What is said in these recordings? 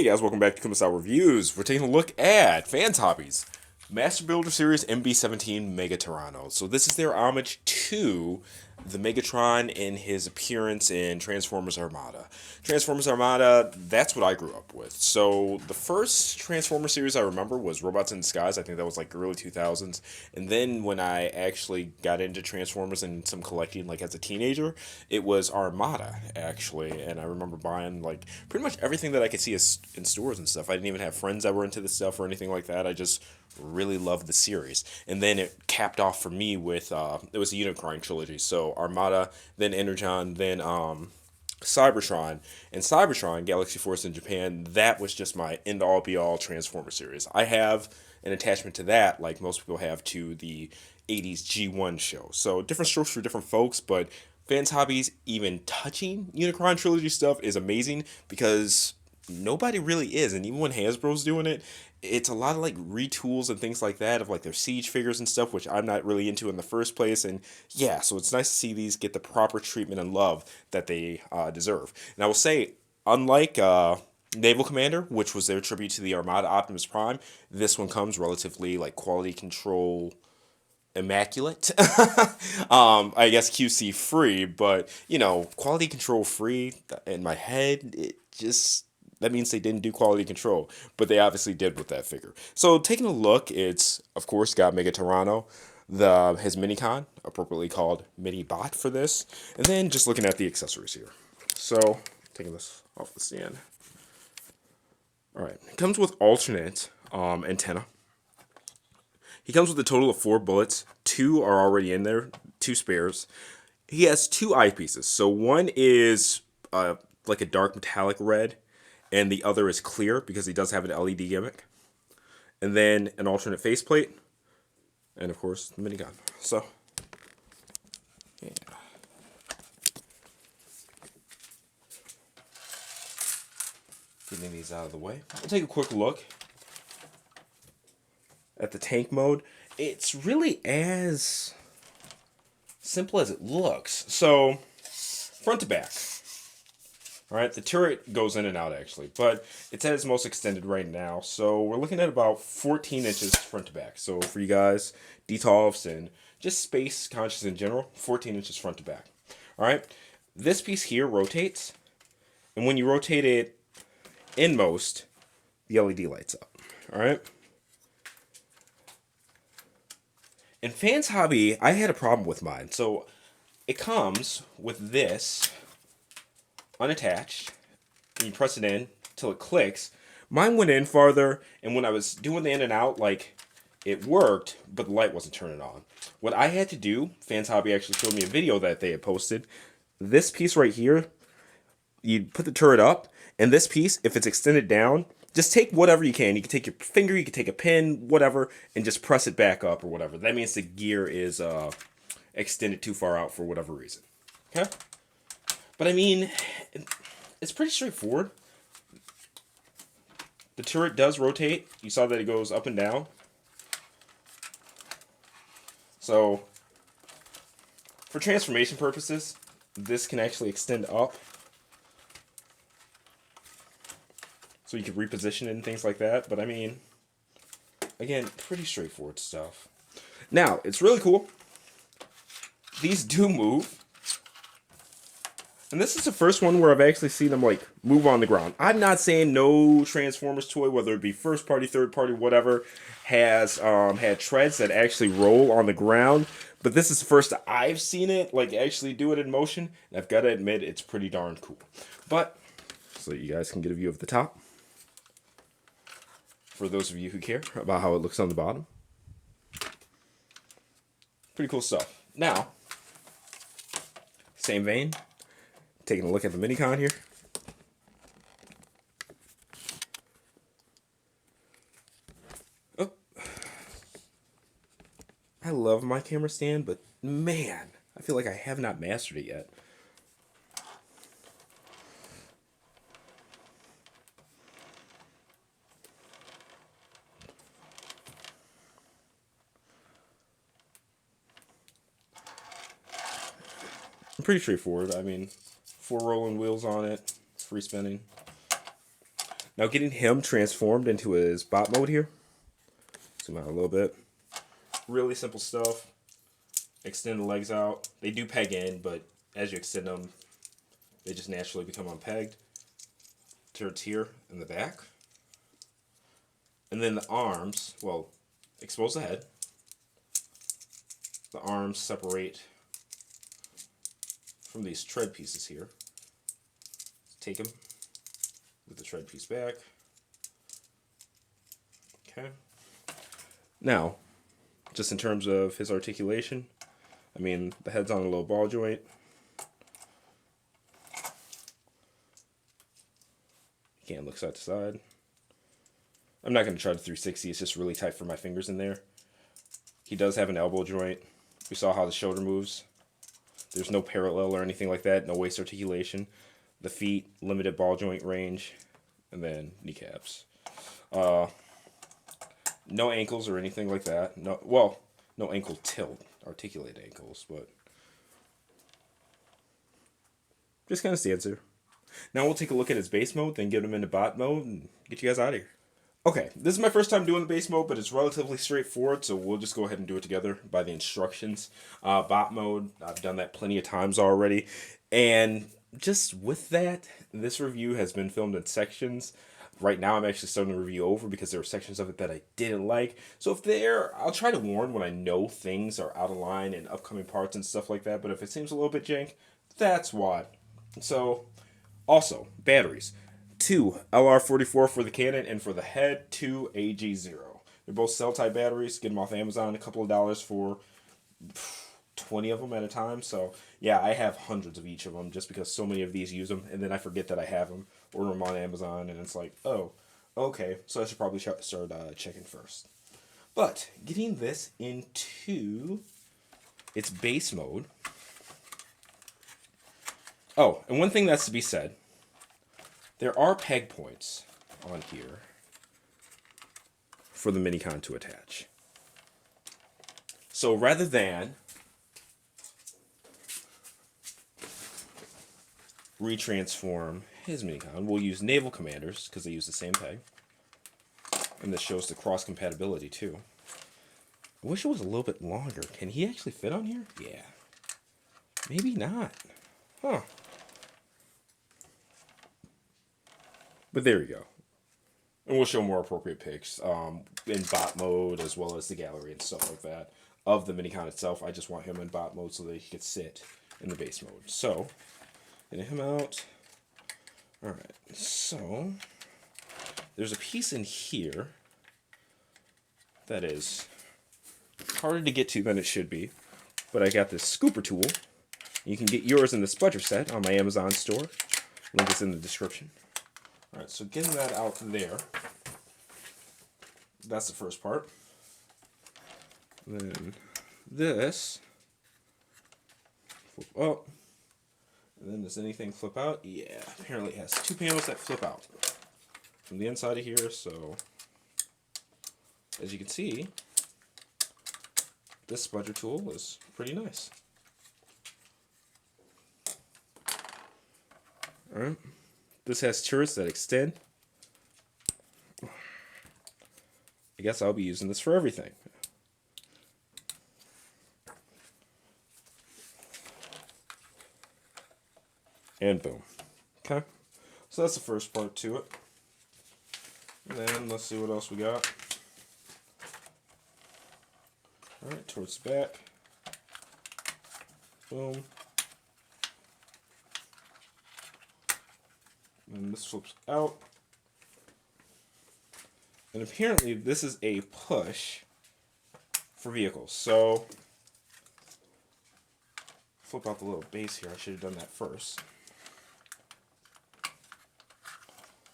Hey guys, welcome back to Kuma Reviews. We're taking a look at Fans Hobbies Master Builder Series MB-17 Meg-Tyranno. So this is their homage to the Megatron in his appearance in Transformers Armada. Transformers Armada, that's what I grew up with. So the first Transformers series I remember was Robots in Disguise. I think that was like early 2000s. And then when I actually got into Transformers and some collecting like as a teenager, it was Armada actually. And I remember buying like pretty much everything that I could see in stores and stuff. I didn't even have friends that were into this stuff or anything like that. I just really loved the series. And then it capped off for me with it was the Unicron trilogy. So Armada, then Energon, then Cybertron, and Cybertron Galaxy Force in Japan. That was just my end all be all Transformer series. I have an attachment to that like most people have to the 80s G1 show. So different strokes for different folks, but Fans Hobbies even touching Unicron trilogy stuff is amazing because nobody really is, and even when Hasbro's doing it, it's a lot of like retools and things like that of like their siege figures and stuff, which I'm not really into in the first place. And yeah, so it's nice to see these get the proper treatment and love that they deserve. And I will say, unlike Naval Commander, which was their tribute to the Armada Optimus Prime, this one comes relatively like quality control immaculate. I guess QC free, but you know, quality control free in my head, it just that means they didn't do quality control, but they obviously did with that figure. So taking a look, it's of course got Meg-Tyranno, his Minicon, appropriately called Mini Bot for this, and then just looking at the accessories here. So taking this off the stand. All right, it comes with alternate antenna. He comes with a total of 4 bullets. 2 are already in there, 2 spares. He has 2 eyepieces. So one is like a dark metallic red, and the other is clear because he does have an LED gimmick. And then an alternate faceplate, and of course the minigun. So, yeah. Getting these out of the way. We'll take a quick look at the tank mode. It's really as simple as it looks. So, front to back. Alright, the turret goes in and out actually, but it's at its most extended right now. So we're looking at about 14 inches front to back. So for you guys, detolfs and just space conscious in general, 14 inches front to back. Alright, this piece here rotates, and when you rotate it inmost, the LED lights up. Alright. In Fans Hobby, I had a problem with mine. So it comes with this unattached, and you press it in till it clicks. Mine went in farther, and when I was doing the in and out, like, it worked, but the light wasn't turning on. What I had to do, Fans Hobby actually showed me a video that they had posted. This piece right here, you put the turret up, and this piece, if it's extended down, just take whatever you can. You can take your finger, you can take a pin, whatever, and just press it back up or whatever. That means the gear is extended too far out for whatever reason. Okay? But I mean, it's pretty straightforward. The turret does rotate. You saw that it goes up and down. So, for transformation purposes, this can actually extend up. So you can reposition it and things like that. But I mean, again, pretty straightforward stuff. Now, it's really cool. These do move. And this is the first one where I've actually seen them like move on the ground. I'm not saying no Transformers toy, whether it be first party, third party, whatever, has had treads that actually roll on the ground. But this is the first I've seen it like actually do it in motion. And I've got to admit, it's pretty darn cool. But so you guys can get a view of the top. For those of you who care about how it looks on the bottom. Pretty cool stuff. Now, same vein. Taking a look at the Minicon here. Oh. I love my camera stand, but man, I feel like I have not mastered it yet. Pretty straightforward. I mean, 4 rolling wheels on it, free spinning. Now getting him transformed into his bot mode here. Zoom out a little bit. Really simple stuff. Extend the legs out. They do peg in, but as you extend them, they just naturally become unpegged. Turrets here in the back. And then the arms, well, expose the head. The arms separate from these tread pieces here. Take them with the tread piece back. Okay. Now, just in terms of his articulation, I mean, the head's on a low ball joint. You can't look side to side. I'm not going to try the 360. It's just really tight for my fingers in there. He does have an elbow joint. We saw how the shoulder moves. There's no parallel or anything like that. No waist articulation. The feet, limited ball joint range. And then kneecaps. No ankles or anything like that. No, well, no ankle tilt. Articulated ankles, but just kind of stands there. Now we'll take a look at his base mode, then get him into bot mode, and get you guys out of here. Okay, this is my first time doing the base mode, but it's relatively straightforward, so we'll just go ahead and do it together by the instructions. Bot mode, I've done that plenty of times already, and just with that, this review has been filmed in sections. Right now, I'm actually starting the review over because there were sections of it that I didn't like. So if I'll try to warn when I know things are out of line in upcoming parts and stuff like that. But if it seems a little bit jank, that's why. So, also, batteries. 2 LR44 for the cannon, and for the head, 2 AG0. They're both cell-type batteries. Get them off Amazon, a couple of dollars for 20 of them at a time. So, yeah, I have hundreds of each of them just because so many of these use them, and then I forget that I have them. Order them on Amazon, and it's like, oh, okay, so I should probably start checking first. But getting this into its base mode. Oh, and one thing that's to be said, there are peg points on here for the Minicon to attach. So rather than retransform his Minicon, we'll use Naval Commanders because they use the same peg. And this shows the cross compatibility too. I wish it was a little bit longer. Can he actually fit on here? Yeah. Maybe not. Huh. But there we go. And we'll show more appropriate pics in bot mode as well as the gallery and stuff like that of the Minicon itself. I just want him in bot mode so that he could sit in the base mode. So, getting him out. Alright, so there's a piece in here that is harder to get to than it should be. But I got this scooper tool. You can get yours in the Spudger set on my Amazon store. Link is in the description. Alright, so getting that out there. That's the first part. Then this. Flip up. And then does anything flip out? Yeah, apparently it has 2 panels that flip out from the inside of here. So, as you can see, this Spudger tool is pretty nice. Alright, this has turrets that extend. I guess I'll be using this for everything. And boom. Okay, so that's the first part to it. And then let's see what else we got. Alright, towards the back. Boom. And this flips out. And apparently this is a push for vehicles. So, flip out the little base here. I should have done that first.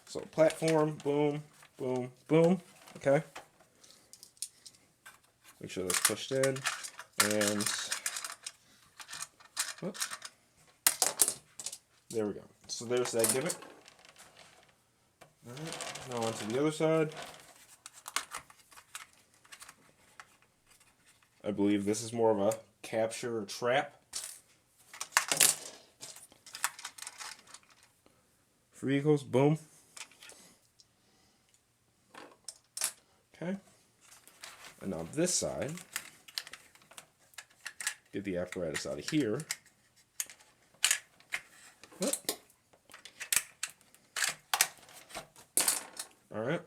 So, platform, boom, boom, boom. Okay. Make sure that's pushed in. And, whoops. There we go. So, there's that gimmick. Alright, now on to the other side. I believe this is more of a capture or trap. For vehicles, boom. Okay. And on this side, get the apparatus out of here. Whoop. All right.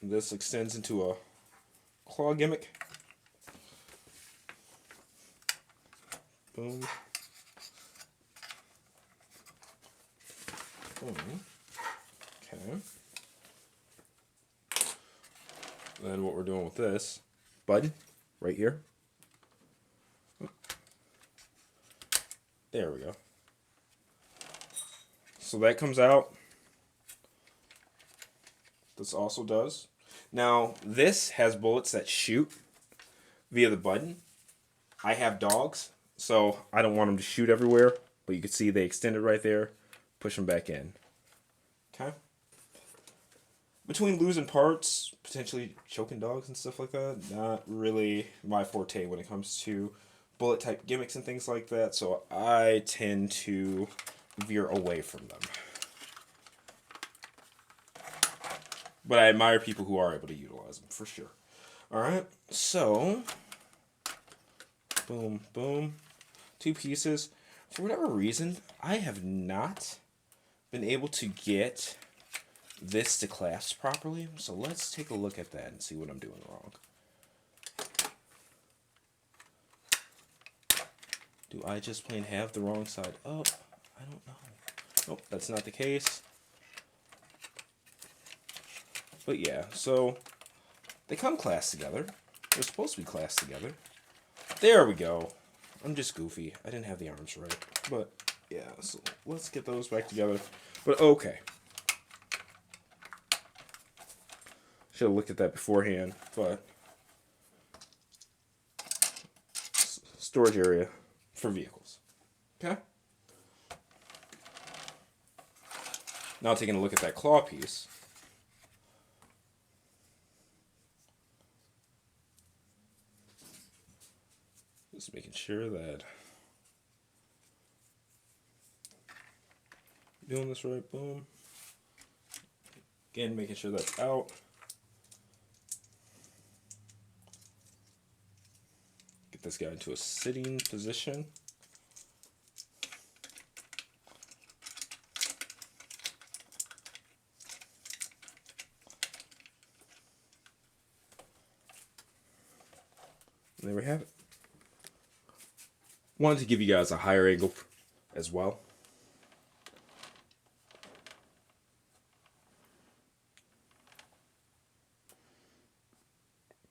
This extends into a claw gimmick. Boom. Boom. Okay. Then what we're doing with this button right here. There we go. So that comes out. This also does. Now, this has bullets that shoot via the button. I have dogs, so I don't want them to shoot everywhere. But you can see they extended right there. Push them back in. Okay. Between losing parts, potentially choking dogs and stuff like that, not really my forte when it comes to bullet type gimmicks and things like that. So I tend to veer away from them. But I admire people who are able to utilize them, for sure. Alright, so, boom, boom, 2 pieces. For whatever reason, I have not been able to get this to clasp properly. So let's take a look at that and see what I'm doing wrong. Do I just plain have the wrong side up? I don't know. Nope, that's not the case. But yeah, so they come clasped together. They're supposed to be clasped together. There we go. I'm just goofy. I didn't have the arms right. But yeah, so let's get those back together. But okay. Should have looked at that beforehand, but storage area for vehicles. Okay. Now taking a look at that claw piece. Just making sure that doing this right, boom. Again, making sure that's out. Get this guy into a sitting position. And there we have it. Wanted to give you guys a higher angle as well.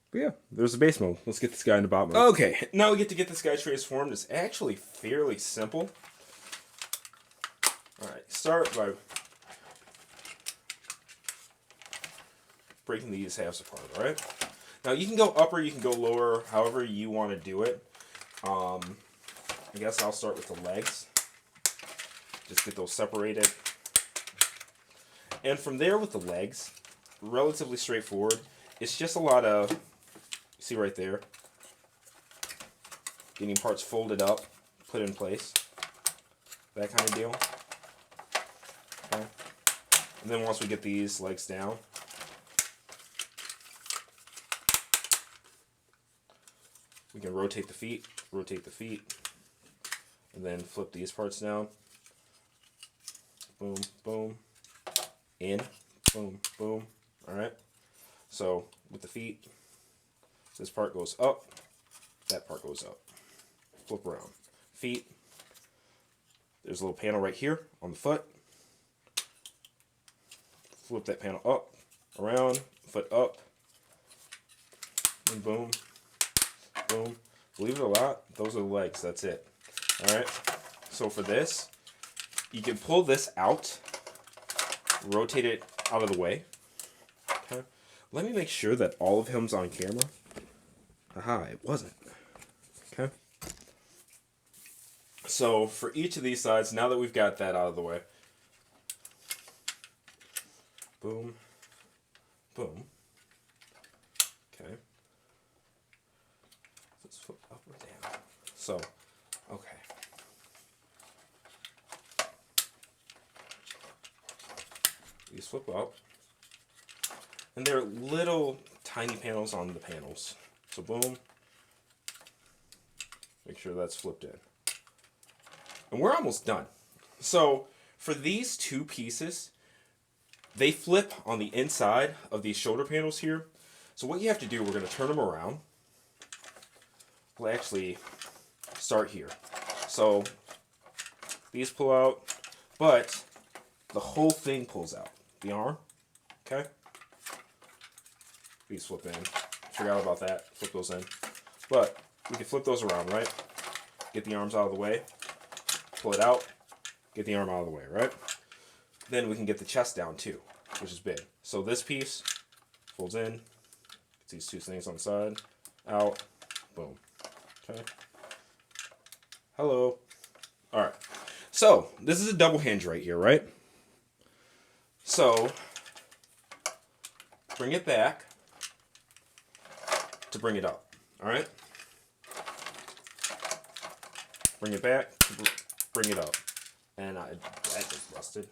But yeah, there's the base mode. Let's get this guy into bot mode. Okay, now we get to get this guy transformed. It's actually fairly simple. Alright, start by breaking these halves apart, alright? Now you can go up or you can go lower, however you want to do it. I guess I'll start with the legs. Just get those separated. And from there with the legs, relatively straightforward. It's just a lot of, see right there, getting parts folded up, put in place. That kind of deal. Okay. And then once we get these legs down, we can rotate the feet, and then flip these parts down. Boom, boom, in, boom, boom. Alright, so with the feet, this part goes up, that part goes up. Flip around. Feet, there's a little panel right here on the foot. Flip that panel up, around, foot up, and boom, boom. Believe it or not, those are the legs, that's it. Alright, so for this, you can pull this out, rotate it out of the way. Okay. Let me make sure that all of him's on camera. Aha, it wasn't. Okay. So for each of these sides, now that we've got that out of the way, boom, boom. Okay. Let's flip up or down. So, okay. These flip up. And they're little tiny panels on the panels. So boom. Make sure that's flipped in. And we're almost done. So for these two pieces, they flip on the inside of these shoulder panels here. So what you have to do, we're going to turn them around. We'll actually start here. So these pull out, but the whole thing pulls out. The arm, okay? These flip in. Forgot about that. Flip those in. But we can flip those around, right? Get the arms out of the way. Pull it out. Get the arm out of the way, right? Then we can get the chest down too, which is big. So this piece folds in. Get these two things on the side. Out. Boom. Okay. Hello. Alright. So, this is a double hinge right here, right? So, bring it back to bring it up. Alright? Bring it back to bring it up. And that just busted.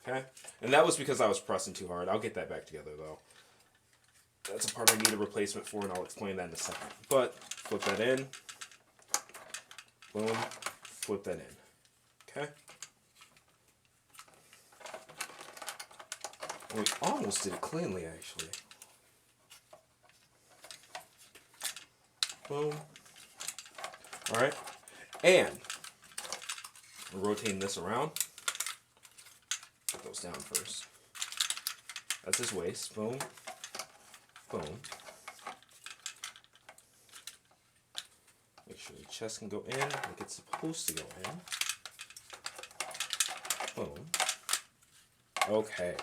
Okay? And that was because I was pressing too hard. I'll get that back together, though. That's a part I need a replacement for, and I'll explain that in a second. But, flip that in. Boom. Flip that in. Okay? We almost did it cleanly, actually. Boom. Alright. And we're rotating this around. Put those down first. That's his waist. Boom. Boom. Make sure the chest can go in like it's supposed to go in. Boom. Okay.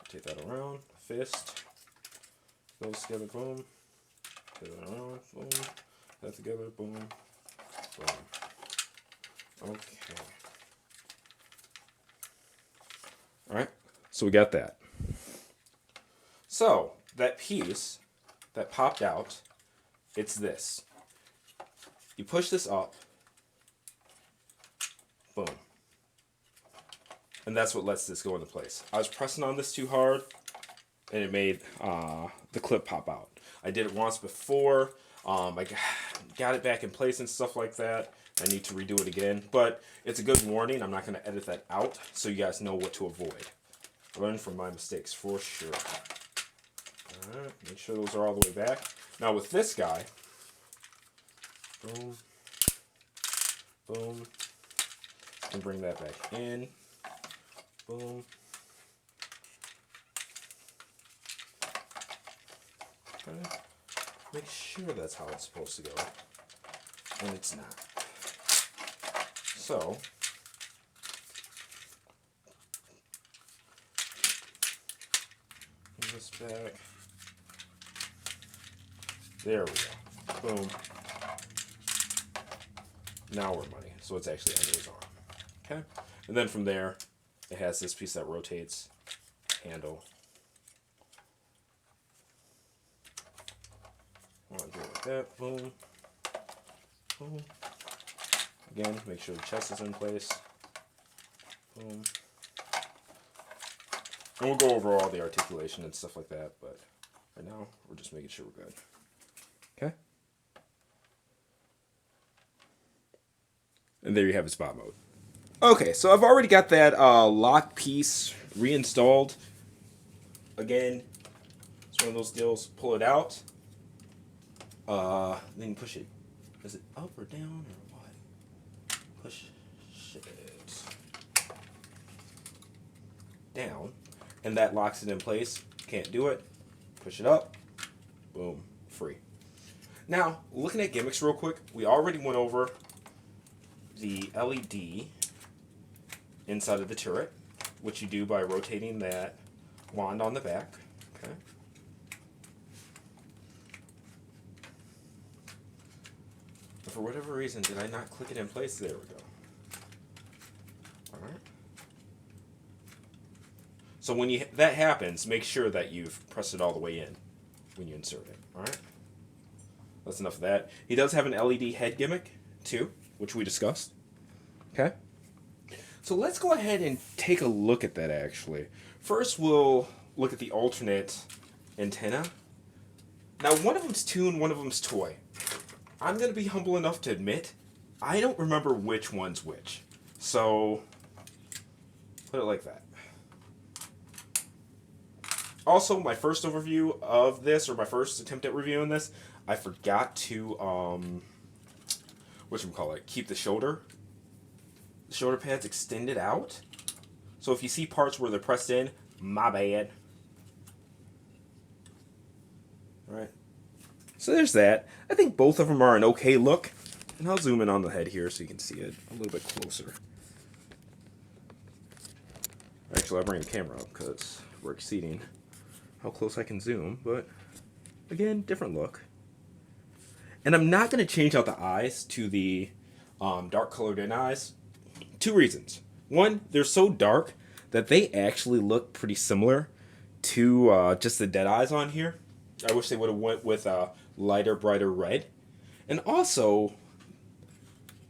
Take that around. Fist. Those together. Boom. Take that around. Boom. That together. Boom. Boom. Okay. Alright. So we got that. So, that piece that popped out, it's this. You push this up. Boom. And that's what lets this go into place. I was pressing on this too hard, and it made the clip pop out. I did it once before. I got it back in place and stuff like that. I need to redo it again. But it's a good warning. I'm not going to edit that out, so you guys know what to avoid. Learn from my mistakes for sure. Alright, make sure those are all the way back. Now with this guy, boom, boom, and bring that back in, boom. Okay. Make sure that's how it's supposed to go, and it's not. So, bring this back. There we go. Boom. Now we're money. So it's actually under his arm. Okay? And then from there, it has this piece that rotates. Handle. Want to do it like that. Boom. Boom. Again, make sure the chest is in place. Boom. And we'll go over all the articulation and stuff like that, but right now, we're just making sure we're good. Okay? And there you have it, spot mode. Okay, so I've already got that lock piece reinstalled. Again, it's one of those deals. Pull it out. Then you push it. Is it up or down or what? Push it down. And that locks it in place. Can't do it. Push it up. Boom. Free. Now, looking at gimmicks real quick, we already went over the LED inside of the turret, which you do by rotating that wand on the back. Okay. But for whatever reason, did I not click it in place? There we go. Alright. So when that happens, make sure that you've pressed it all the way in when you insert it. Alright? That's enough of that. He does have an LED head gimmick, too, which we discussed. Okay? So let's go ahead and take a look at that, actually. First, we'll look at the alternate antenna. Now, one of them's toon, one of them's toy. I'm going to be humble enough to admit, I don't remember which one's which. So, put it like that. Also, my first overview of this, or my first attempt at reviewing this, I forgot to, keep the shoulder pads extended out. So if you see parts where they're pressed in, my bad. Alright. So there's that. I think both of them are an okay look. And I'll zoom in on the head here so you can see it a little bit closer. Actually, I'll bring the camera up because we're exceeding how close I can zoom. But, again, different look. And I'm not going to change out the eyes to the dark colored in eyes. 2 reasons. One, they're so dark that they actually look pretty similar to just the dead eyes on here. I wish they would have went with a lighter, brighter red. And also,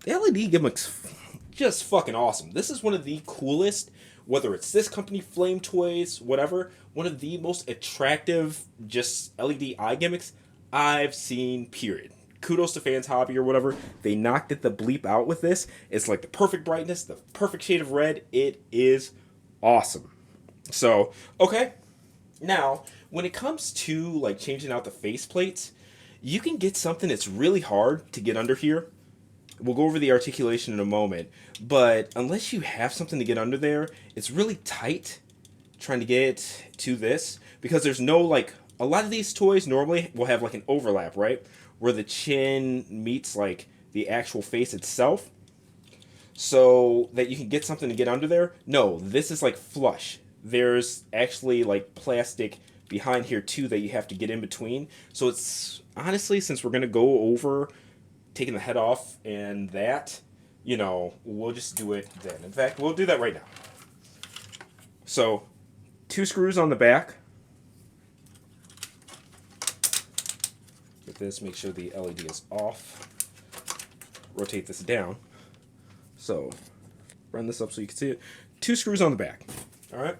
the LED gimmick's just fucking awesome. This is one of the coolest, whether it's this company, Flame Toys, whatever, one of the most attractive just LED eye gimmicks I've seen, period. Kudos to Fans Hobby or whatever. They knocked it the bleep out with this. It's like the perfect brightness, the perfect shade of red. It is awesome. So, okay. Now, when it comes to like changing out the face plates, you can get something that's really hard to get under here. We'll go over the articulation in a moment. But unless you have something to get under there, it's really tight trying to get to this. Because there's no like, a lot of these toys normally will have like an overlap, right? Where the chin meets like the actual face itself, so that you can get something to get under there. No, this is like flush. There's actually like plastic behind here too that you have to get in between. So it's honestly, since we're gonna go over taking the head off and that, you know, we'll just do it then. In fact, we'll do that right now. So 2 screws on the back. Get this, make sure the LED is off. Rotate this down. So, run this up so you can see it. 2 screws on the back. Alright?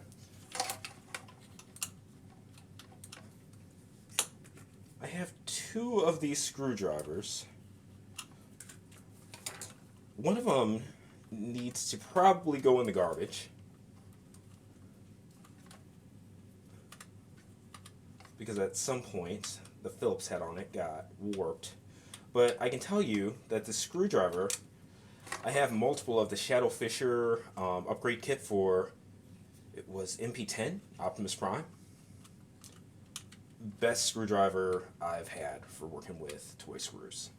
I have 2 of these screwdrivers. One of them needs to probably go in the garbage. Because at some point, the Phillips head on it got warped. But I can tell you that the screwdriver, I have multiple of the Shadow Fisher upgrade kit for, it was MP10, Optimus Prime. Best screwdriver I've had for working with toy screws.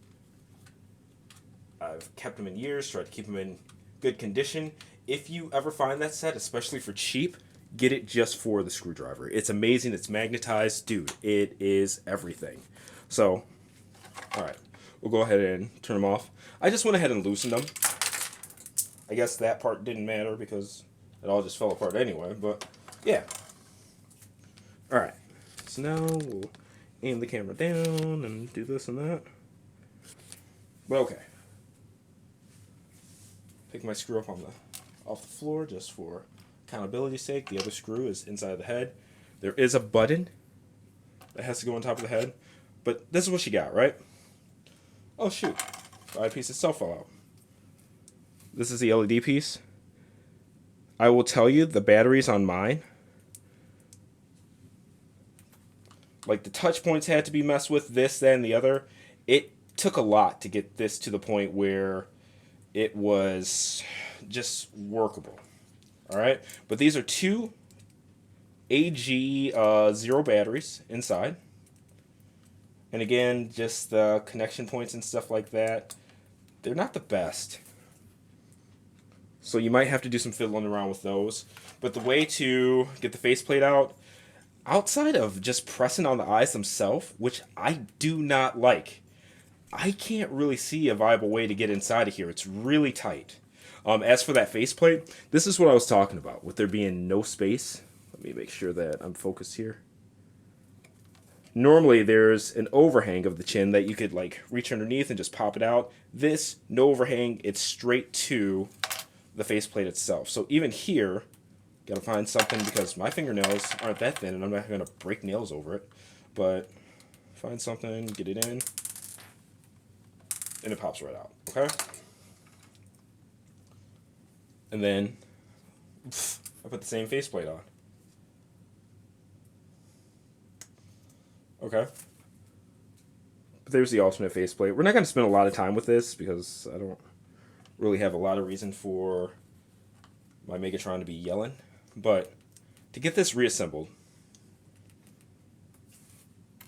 I've kept them in years, tried to keep them in good condition. If you ever find that set, especially for cheap, get it just for the screwdriver. It's amazing. It's magnetized. Dude, it is everything. So, alright. We'll go ahead and turn them off. I just went ahead and loosened them. I guess that part didn't matter because it all just fell apart anyway. But, yeah. Alright. So now we'll aim the camera down and do this and that. But okay. Pick my screw up off the floor just for accountability's sake. The other screw is inside the head. There is a button that has to go on top of the head. But this is what you got, right? Oh shoot. The eyepiece itself fell out. This is the LED piece. I will tell you, the batteries on mine, like the touch points had to be messed with, this, that, and the other. It took a lot to get this to the point where it was just workable. Alright, but these are 2 AG0 batteries inside. And again, just the connection points and stuff like that, they're not the best. So you might have to do some fiddling around with those. But the way to get the faceplate out, outside of just pressing on the eyes themselves, which I do not like, I can't really see a viable way to get inside of here. It's really tight. As for that faceplate, this is what I was talking about, with there being no space. Let me make sure that I'm focused here. Normally, there's an overhang of the chin that you could like reach underneath and just pop it out. This, no overhang, it's straight to the faceplate itself. So even here, Gotta find something because my fingernails aren't that thin and I'm not gonna break nails over it. But find something, get it in, and it pops right out, okay? And then I put the same faceplate on. Okay. But there's the alternate faceplate. We're not going to spend a lot of time with this because I don't really have a lot of reason for my Megatron to be yelling. But to get this reassembled,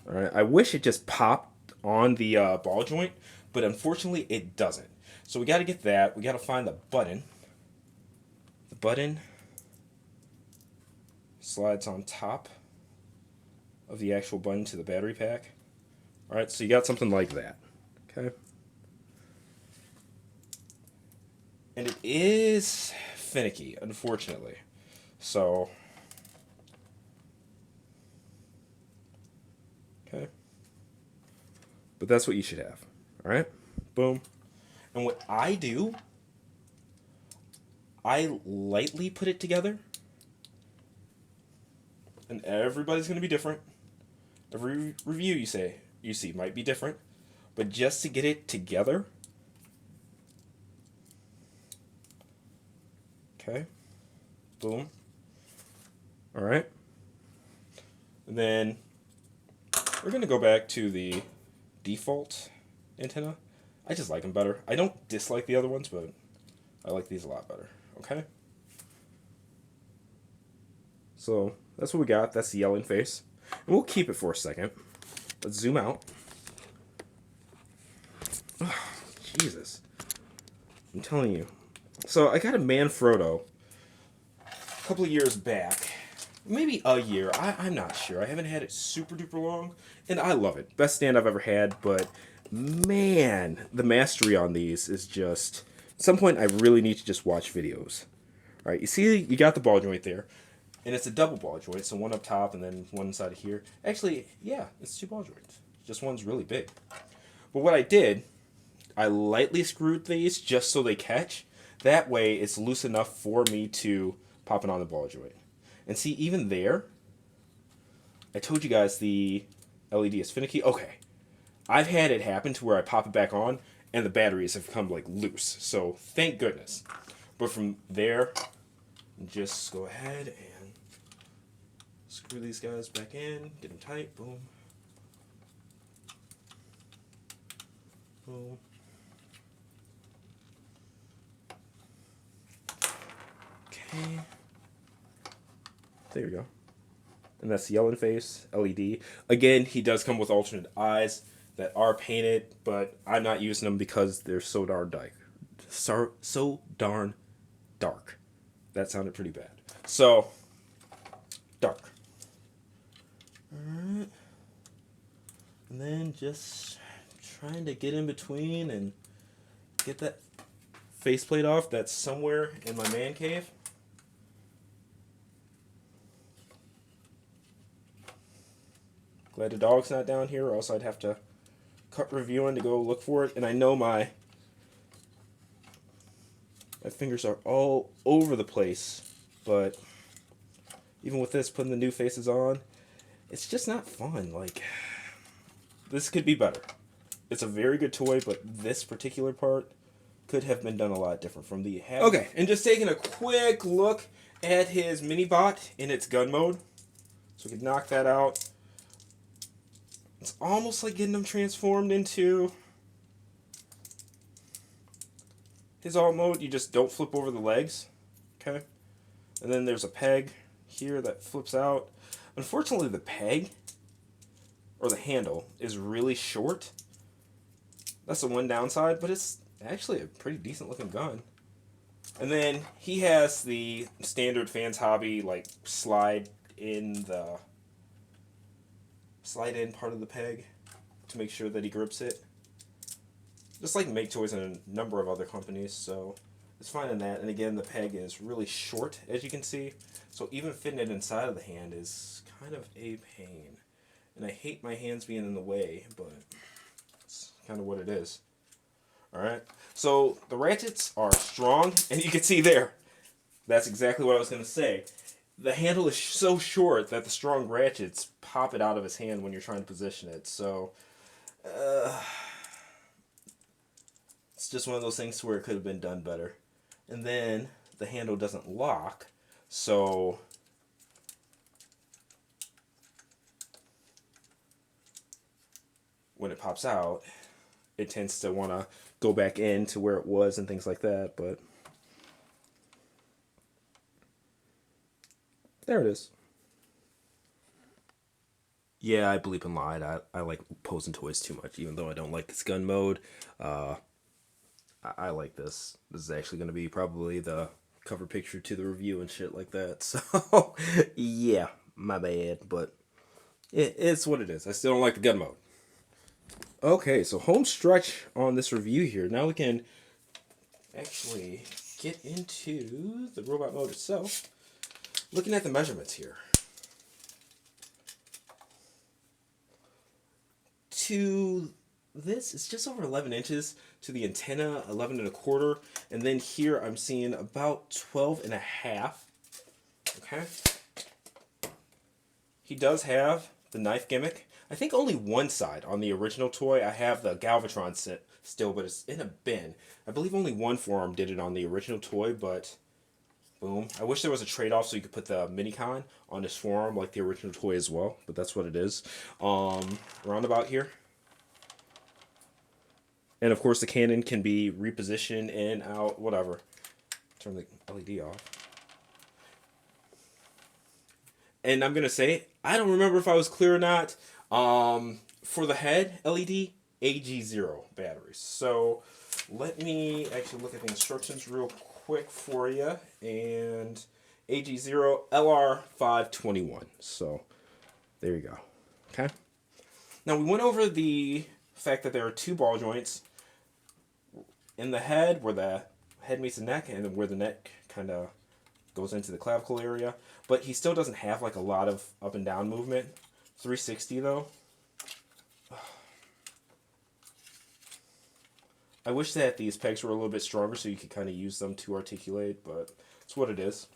alright, I wish it just popped on the ball joint, but unfortunately it doesn't. So we got to get that. We got to find the button. The button slides on top of the actual button to the battery pack. Alright, so you got something like that. Okay. And it is finicky, unfortunately. So, okay. But that's what you should have. Alright? Boom. And what I do, I lightly put it together. And everybody's going to be different. Every review you see might be different. But just to get it together. Okay. Boom. Alright. And then we're going to go back to the default antenna. I just like them better. I don't dislike the other ones, but I like these a lot better. Okay? So that's what we got. That's the yelling face. And we'll keep it for a second. Let's zoom out. Oh, Jesus. I'm telling you. So I got a Manfrotto a couple of years back. Maybe a year. I'm not sure. I haven't had it super duper long. And I love it. Best stand I've ever had. But man, the mastery on these is just... At some point I really need to just watch videos. Alright, you see you got the ball joint there. And it's a double ball joint, so one up top and then one inside of here. Actually, yeah, it's two ball joints. Just one's really big. But what I did, I lightly screwed these just so they catch. That way, it's loose enough for me to pop it on the ball joint. And see, even there, I told you guys the LED is finicky. Okay, I've had it happen to where I pop it back on, and the batteries have come, like, loose. So, thank goodness. But from there, just go ahead and screw these guys back in, get them tight, boom. Boom. Okay. There you go. And that's the yelling face, LED. Again, he does come with alternate eyes that are painted, but I'm not using them because they're so darn dark. So darn dark. That sounded pretty bad. So, dark. Alright. And then just trying to get in between and get that faceplate off that's somewhere in my man cave. Glad the dog's not down here, or else I'd have to cut reviewing to go look for it. And I know my fingers are all over the place, but even with this, putting the new faces on, it's just not fun. Like, this could be better. It's a very good toy, but this particular part could have been done a lot different from the head. Okay, and just taking a quick look at his mini-bot in its gun mode. So we can knock that out. It's almost like getting him transformed into his alt mode. You just don't flip over the legs. Okay? And then there's a peg here that flips out. Unfortunately, the peg, or the handle, is really short. That's the one downside, but it's actually a pretty decent looking gun. And then he has the standard Fans Hobby, like, slide in part of the peg to make sure that he grips it. Just like Make Toys and a number of other companies, so it's fine in that. And again, the peg is really short, as you can see, so even fitting it inside of the hand is kind of a pain. And I hate my hands being in the way, but it's kind of what it is. Alright, so the ratchets are strong, and you can see there. That's exactly what I was going to say. the handle is so short that the strong ratchets pop it out of his hand when you're trying to position it. So it's just one of those things where it could have been done better. And then the handle doesn't lock, so when it pops out, it tends to want to go back into where it was and things like that, but there it is. Yeah, I bleep and lied. I like posing toys too much, even though I don't like this gun mode. I like this. This is actually going to be probably the cover picture to the review and shit like that. So, yeah, my bad, but it's what it is. I still don't like the gun mode. Okay, so home stretch on this review here. Now we can actually get into the robot mode itself. Looking at the measurements here. To this, it's just over 11 inches. To the antenna, 11 and a quarter. And then here I'm seeing about 12 and a half. Okay. He does have the knife gimmick. I think only one side on the original toy. I have the Galvatron set still, but it's in a bin. I believe only one forearm did it on the original toy, but boom. I wish there was a trade-off so you could put the Minicon on this forearm like the original toy as well, but that's what it is. Roundabout here. And of course the cannon can be repositioned in, out, whatever. Turn the LED off. And I'm going to say, I don't remember if I was clear or not. For the head LED, AG0 batteries. So let me actually look at the instructions real quick for you. And AG0 LR521. So there you go. Okay. Now we went over the fact that there are two ball joints in the head where the head meets the neck and where the neck kind of goes into the clavicle area. But he still doesn't have like a lot of up and down movement. 360 though. I wish that these pegs were a little bit stronger so you could kind of use them to articulate, but it's what it is.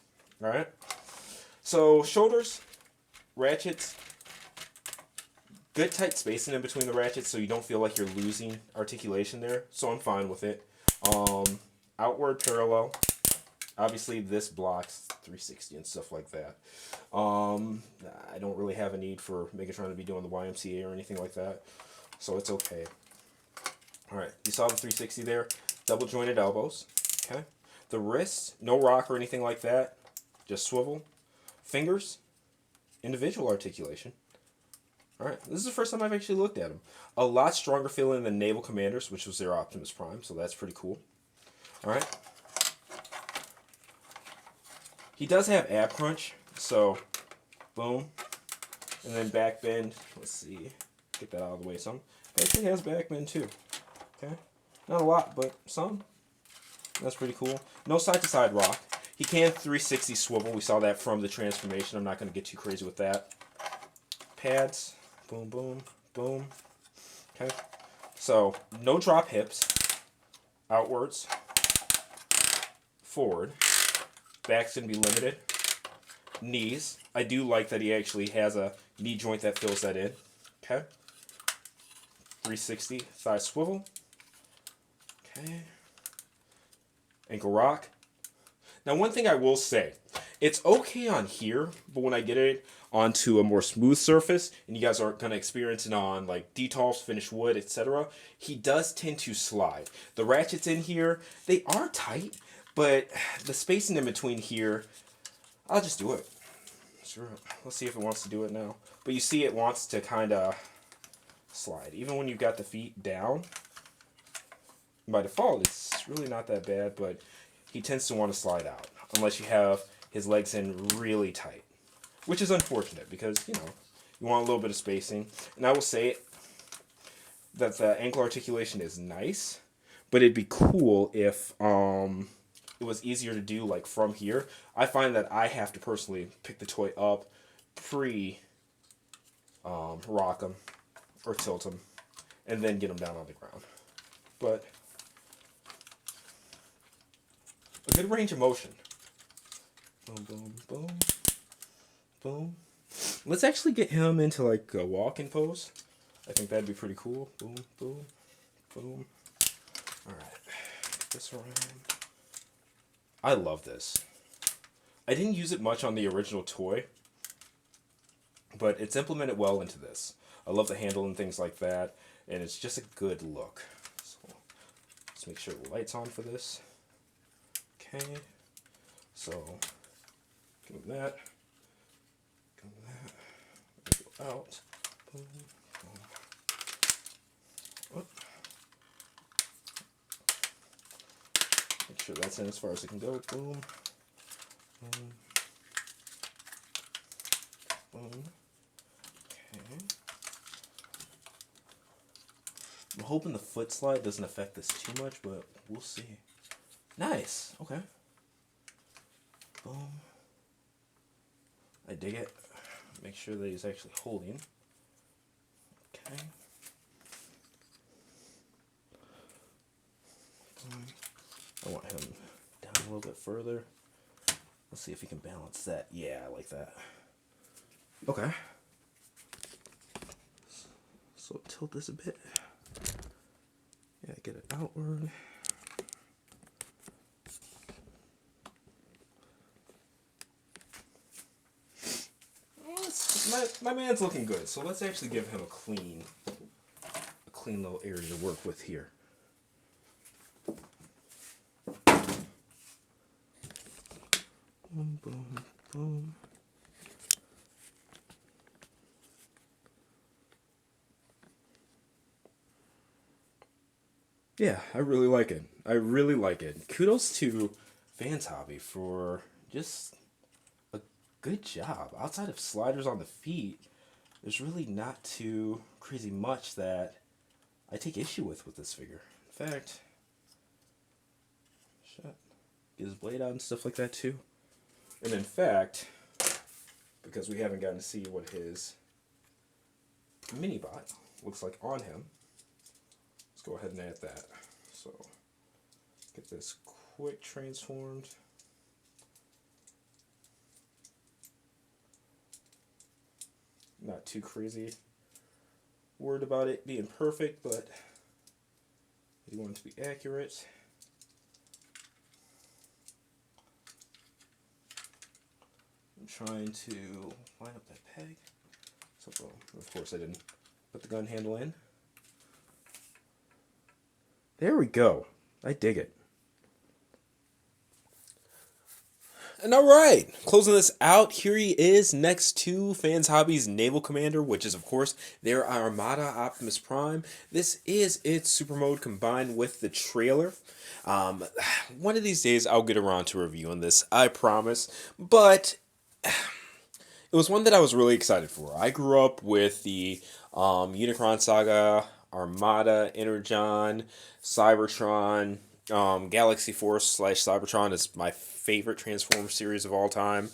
Alright. So shoulders, ratchets, good tight spacing in between the ratchets so you don't feel like you're losing articulation there. So I'm fine with it. Outward parallel. Obviously this blocks 360 and stuff like that. I don't really have a need for Megatron to be doing the YMCA or anything like that. So it's okay. Alright, you saw the 360 there. Double jointed elbows. Okay. The wrists, no rock or anything like that. Just swivel. Fingers, individual articulation. Alright, this is the first time I've actually looked at them. A lot stronger feeling than Naval Commanders, which was their Optimus Prime, so that's pretty cool. Alright. He does have ab crunch, so boom. And then back bend. Let's see. Get that out of the way some. He actually has back bend too. Okay. Not a lot, but some. That's pretty cool. No side to side rock. He can 360 swivel. We saw that from the transformation. I'm not going to get too crazy with that. Pads. Boom, boom, boom. Okay. So, no drop hips. Outwards. Forward. Back's going to be limited. Knees. I do like that he actually has a knee joint that fills that in. Okay. 360 thigh swivel. Okay. Ankle rock. Now one thing I will say, it's okay on here, but when I get it onto a more smooth surface, and you guys aren't going to experience it on like detolfs, finished wood, etc., he does tend to slide. The ratchets in here, they are tight, but the spacing in between here, I'll just do it. Sure. Let's see if it wants to do it now. But you see it wants to kind of slide. Even when you've got the feet down, by default, it's really not that bad, but he tends to want to slide out unless you have his legs in really tight, which is unfortunate because, you know, you want a little bit of spacing. And I will say that the ankle articulation is nice, but it'd be cool if it was easier to do like from here. I find that I have to personally pick the toy up, rock him or tilt him, and then get him down on the ground. But a good range of motion. Boom, boom, boom. Boom. Let's actually get him into like a walking pose. I think that'd be pretty cool. Boom, boom, boom. Alright. This around. I love this. I didn't use it much on the original toy, but it's implemented well into this. I love the handle and things like that, and it's just a good look. So let's make sure the light's on for this. Okay. So give him that. Give him that. Go out. Boom. Boom. Oh. Make sure that's in as far as it can go. Boom. Boom. Boom. Okay. I'm hoping the foot slide doesn't affect this too much, but we'll see. Nice. Okay. Boom. I dig it. Make sure that he's actually holding. Okay. Boom. I want him down a little bit further. Let's see if he can balance that. Yeah, I like that. Okay. So tilt this a bit. Yeah, get it outward. My man's looking good, so let's actually give him a clean little area to work with here. Boom, boom, boom. Yeah, I really like it. I really like it. Kudos to Fans Hobby for just a good job. Outside of sliders on the feet, there's really not too crazy much that I take issue with this figure. In fact, shit, get his blade out and stuff like that too. And in fact, because we haven't gotten to see what his mini bot looks like on him, let's go ahead and add that. So, get this quick transformed. Not too crazy worried about it being perfect, but you want it to be accurate. I'm trying to line up that peg. So, well, of course I didn't put the gun handle in. There we go. I dig it. And alright, closing this out, here he is next to Fans Hobby's Naval Commander, which is of course their Armada Optimus Prime. This is its super mode combined with the trailer. One of these days I'll get around to reviewing this, I promise. But it was one that I was really excited for. I grew up with the Unicron Saga, Armada, Energon, Cybertron. Galaxy Force / Cybertron is my favorite Transformers series of all time.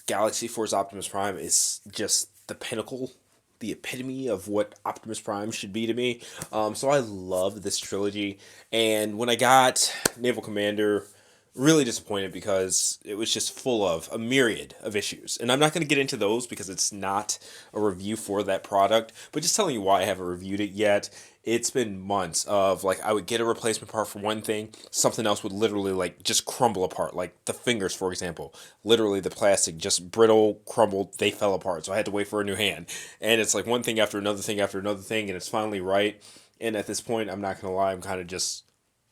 Galaxy Force Optimus Prime is just the pinnacle, the epitome of what Optimus Prime should be to me. So I love this trilogy. And when I got Naval Commander, really disappointed because it was just full of a myriad of issues. And I'm not going to get into those because it's not a review for that product, but just telling you why I haven't reviewed it yet. It's been months of, like, I would get a replacement part for one thing, something else would literally, like, just crumble apart. Like, the fingers, for example. Literally, the plastic just brittle, crumbled, they fell apart, so I had to wait for a new hand. And it's like one thing after another thing after another thing, and it's finally right. And at this point, I'm not going to lie, I'm kind of just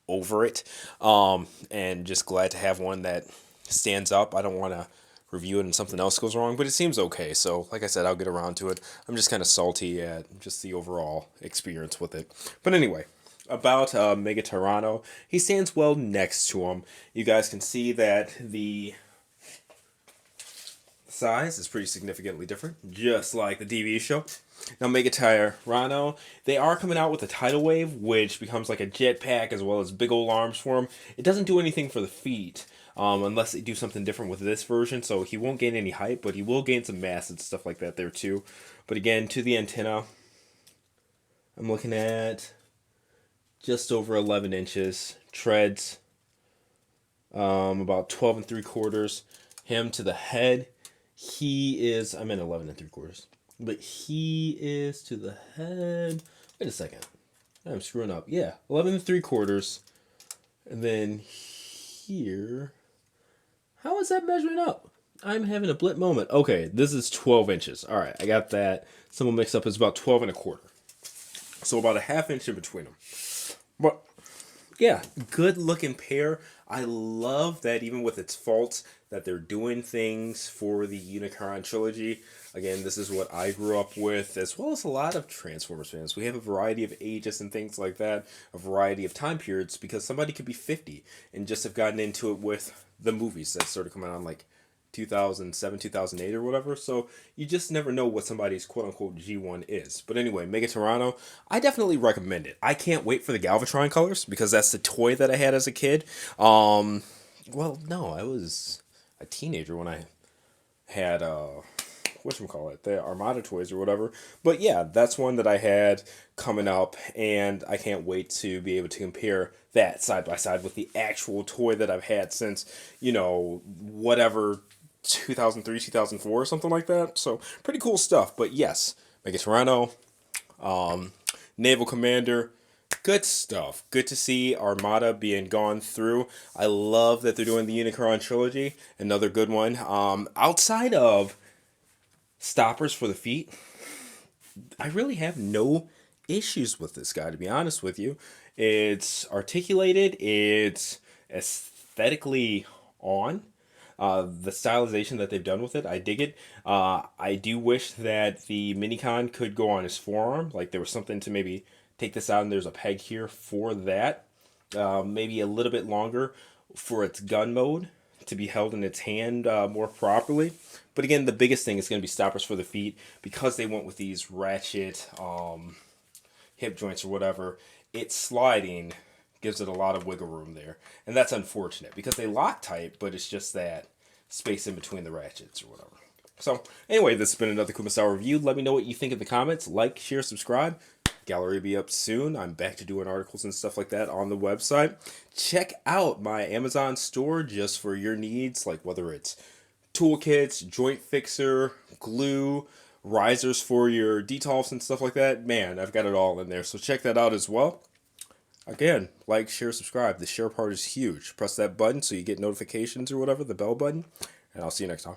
over it. And just glad to have one that stands up. I don't want to review it and something else goes wrong, but it seems okay. So, like I said, I'll get around to it. I'm just kind of salty at just the overall experience with it. But anyway, about Meg-Tyranno, he stands well next to him. You guys can see that the size is pretty significantly different, just like the TV show. Now, Meg-Tyranno, they are coming out with a tidal wave, which becomes like a jetpack as well as big old arms for him. It doesn't do anything for the feet, unless they do something different with this version, so he won't gain any height, but he will gain some mass and stuff like that there too. But again, to the antenna, I'm looking at just over 11 inches. Treads, about 12 3/4. Him to the head, He is, I'm at 11 and 3/4. But he is to the head. Wait a second. I'm screwing up. Yeah, 11 and 3/4. And then here. How is that measuring up? I'm having a blip moment. Okay, this is 12 inches. All right, I got that. Someone mixed up. It's about 12 and 1/4. So about a half inch in between them. But yeah, good looking pair. I love that even with its faults, that they're doing things for the Unicron trilogy. Again, this is what I grew up with, as well as a lot of Transformers fans. We have a variety of ages and things like that, a variety of time periods, because somebody could be 50 and just have gotten into it with the movies that started coming on like 2007, 2008 or whatever. So you just never know what somebody's quote unquote G1 is. But anyway, Meg-Tyranno, I definitely recommend it. I can't wait for the Galvatron colors because that's the toy that I had as a kid. Well, no, I was a teenager when I had whatchamacallit, the Armada toys or whatever. But yeah, that's one that I had coming up, and I can't wait to be able to compare that side by side with the actual toy that I've had since, whatever, 2003, 2004, or something like that. So, pretty cool stuff. But yes, Meg-Tyranno, Naval Commander, good stuff. Good to see Armada being gone through. I love that they're doing the Unicron trilogy. Another good one. Outside of stoppers for the feet, I really have no issues with this guy, to be honest with you. It's articulated, it's aesthetically on. The stylization that they've done with it, I dig it. I do wish that the Minicon could go on his forearm. Like there was something to maybe take this out and there's a peg here for that. Maybe a little bit longer for its gun mode to be held in its hand more properly. But again, the biggest thing is going to be stoppers for the feet because they went with these ratchet hip joints or whatever. It's sliding gives it a lot of wiggle room there. And that's unfortunate because they lock tight, but it's just that space in between the ratchets or whatever. So anyway, this has been another Kuma style review. Let me know what you think in the comments. Like, share, subscribe. Gallery will be up soon. I'm back to doing articles and stuff like that on the website. Check out my Amazon store just for your needs, like whether it's toolkits, joint fixer, glue, risers for your detolfs and stuff like that. Man, I've got it all in there. So check that out as well. Again, like, share, subscribe. The share part is huge. Press that button so you get notifications or whatever, the bell button. And I'll see you next time.